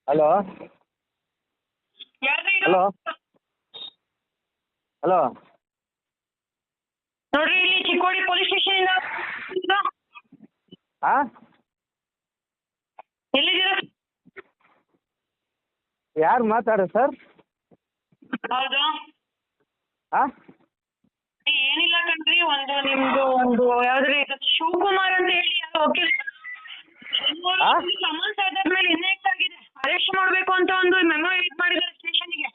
Hello ಯಾರ್ರೀ ಇದು? Hello hello ನೋಡ್ರಿ ಇಲ್ಲಿ ಚಿಕ್ಕೋಡಿ ಪೊಲೀಸ್ ಸ್ಟೇಷನ್ ಇಂದ ಹಾಂ ಎಲ್ಲಿದ್ದೀರಾ? ಯಾರು ಮಾತಾಡೋದು ಸರ್? ಹೌದು. ಹಾಂ ಏನಿಲ್ಲ ಕಣ್ರಿ, ನಿಮ್ದು ಯಾವ್ದ್ರಿ ಇದು ಶಿವಕುಮಾರ್ ಅಂತ ಹೇಳಿ ಯಾರೋ ವಕೀಲ ಆ? ಸಮನ್ಸ್ ಆದ್ಮೇಲೆ ಇನ್ನೆಕ್ಟ್ ಆಗಿದೆ, ಅರೆಸ್ಟ್ ಮಾಡಬೇಕು ಅಂತ ಒಂದು ಮೆಮೊ ಎಡಿಟ್ ಮಾಡಿದ್ದಾರೆ ಸ್ಟೇಷನ್ಗೆ.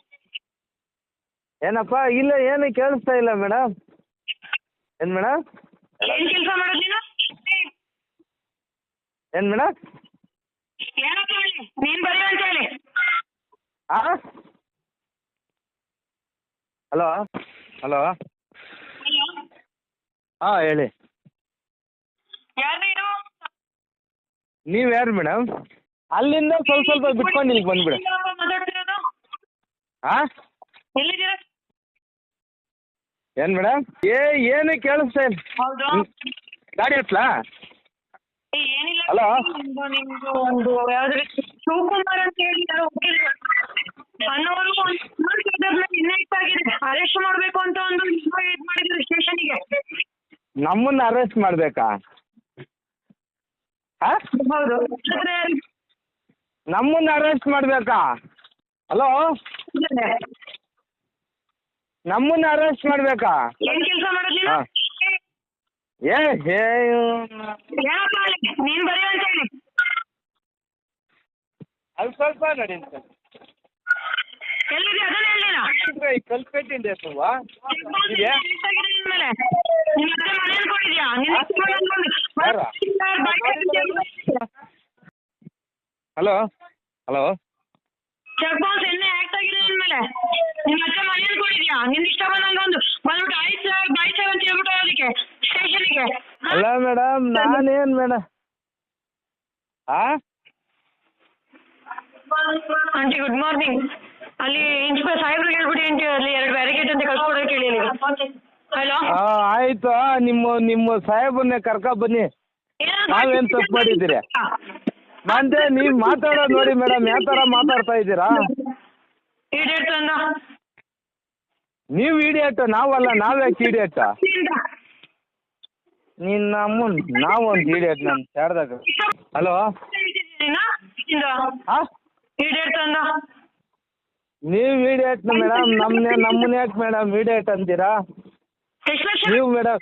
ಏನಪ್ಪ ಇಲ್ಲ ಏನು ಕೇಳಿಸ್ತಾ ಇಲ್ಲ ಮೇಡಮ್. ಏನು ಮೇಡಮ್? ಏನ್ ಕೆಲಸ ಮಾಡೋದು ನೀನು? ಏನು ಮೇಡಮ್? ಏನಪ್ಪ ಹೇಳಿ, ನೀನ್ ಬರೀ ಅಂತ ಹೇಳಿ. ಹಾಂ ಹಲೋ ಹಲೋ ಹಾಂ ಹೇಳಿ. ಯಾರ್ರೀ ಇದು? ನೀವು ಯಾರು ಮೇಡಮ್? ಅಲ್ಲಿಂದ ಸ್ವಲ್ಪ ಬಿಟ್ಕೊಂಡು ಇಲ್ಲಿಗೆ ಬಂದ್ಬಿಡಿ. ಮಾತಾಡ್ತಿರೋದು? ಹಾಂ ಎಲ್ಲಿದ್ದೀರಾ? ಏನು ಮೇಡಮ್? ಏನು ಕೇಳಿಸ್ತಾ ಇಲ್ಲ. ಹೌದು. ಗಾಡಿ ಹತ್ಲಾ? ಏನಿಲ್ಲ, ಹಲೋ ನಿಮ್ದು ಯಾವ್ದ್ರಿ ಶಿವಕುಮಾರ್ ಅಂತ ಹೇಳಿ ಯಾರೋ ವಕೀಲ ಅನ್ನೋರು ಇನ್ನೆಕ್ಟ್ ಆಗಿದೆ, ಅರೆಸ್ಟ್ ಮಾಡಬೇಕು ಅಂತ ಒಂದು ಮೆಮೊ ಎಡಿಟ್ ಮಾಡಿದ್ದಾರೆ ಸ್ಟೇಷನ್ಗೆ. ನಮ್ಮನ್ನ ಅರೆಸ್ಟ್ ಮಾಡಬೇಕಾ? ಹಾಂ ಹೌದು. ನಮ್ಮನ್ನ ಅರೆಸ್ಟ್ ಮಾಡಬೇಕಾ? ಹಲೋ ನಮ್ಮನ್ನ ಅರೆಸ್ಟ್ ಮಾಡಬೇಕಾ? ಏನ್ ಕೆಲಸ ಮಾಡೋದು ನೀನು? ಹಾಂ ಏನಪ್ಪ ಹೇಳಿ, ನೀನ್ ಬರೀ ಅಂತ ಹೇಳಿ. ಅದು ಸ್ವಲ್ಪ ನಡಿ ಸರ್. ಎಲ್ಲಿದೆ ಅದನ್ನ ಹೇಳಿ. ಈ ಕಲ್ಪೆಟ್ಟಿಂದ ಎತ್ತುವಾ ಇದೆ ಮೇಲೆ ನಿಮ್ಮ ಅತ್ತೆ ಮನೆ ಅನ್ಕೊಂಡಿದ್ಯಾ? ಹಲೋ ಹಲೋ ಚೆಕ್ ಬೌನ್ಸ್ ಎಣ್ಣೆ ಆಕ್ಟ್ ಆಗಿದೆ ನಿನ್ ಮೇಲೆ. ನಿಮ್ಮ ಅತ್ತೆ ಮನೆ ಅನ್ಕೊಂಡಿದ್ಯಾ? ನಿನ್ ಇಷ್ಟ ಬಂದಂಗೆ ಬಂದ್ಬಿಟ್ಟು ಆಯ್ತು ಸರ್ ಬಾಯ್ ಸರ್ ಅಂತ ಹೇಳ್ಬಿಟ್ಟು ಅದಕ್ಕೆ ಸ್ಟೇಷನ್ಗೆ. ಅಲ್ಲ ಮೇಡಮ್, ನಾನೇನು ಮೇಡಮ್? ಹಾಂ ಆಂಟಿ ಗುಡ್ ಮಾರ್ನಿಂಗ್. ಅಲ್ಲಿ ಇನ್ಸ್ಪೆಕ್ಟರ್ ಸಾಹೇಬ್ರಿಗೆ ಹೇಳ್ಬಿಡಿ ಆಂಟಿ, ಅಲ್ಲಿ 2 ಬ್ಯಾರಿಕೇಡ್ ಅಂತ ಕಳ್ಸ್ಕೊಡೋಕೆ ಹೇಳಿ. ಹಲೋ ಹಾಂ ಆಯಿತು. ನಿಮ್ಮ ಸಾಹೇಬನ್ನೇ ಕರ್ಕೊ ಬನ್ನಿ. ನಾವೇನು ತಪ್ಪು ಮಾಡಿದ್ದೀರಿ? ಮತ್ತೆ ನೀವು ಮಾತಾಡೋದು ನೋಡಿ ಮೇಡಮ್, ಯಾವ ಥರ ಮಾತಾಡ್ತಾ ಇದ್ದೀರಾ? ಇಡಿಯಟ್ ತಂದ. ನೀವು ಇಡಿಯಟ್, ನಾವಲ್ಲ. ನಾವ್ಯಾಕೆ ಇಡಿಯಟ್? ನೀನು ನಾವು ಒಂದು ಇಡಿಯಟ್ ನಮ್ಮ ಶಾರದಾಗ. ಹಲೋ ಹಾಂ ಇಡಿಯಟ್ ತಂದ. ನೀವು ಇಡಿಯಟ್ ಮೇಡಮ್, ನಮ್ಮನ್ನ ಯಾಕೆ ಮೇಡಮ್ ಇಡಿಯಟ್ ಅಂತೀರಾ ನೀವು ಮೇಡಮ್?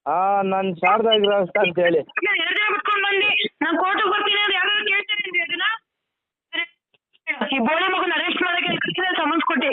ಹಾಂ ನಾನು ಶಾರದಾ ಗೃಹಸ್ಥ ಅಂತೇಳಿ. 2 ದಿನ ಬಿಟ್ಕೊಂಡು ಬಂದು ನಾನು ಕೋರ್ಟಿಗೆ ಬರ್ತೀನಿ ಅಂತ ಯಾರು ಕೇಳ್ತೀನಿ ಅದನ್ನ. ಈ ಬೋಳಿ ಮಗನ ಅರೆಸ್ಟ್ ಮಾಡೋಕ್ಕೆ ಸಮನ್ಸ್ ಕೊಟ್ಟು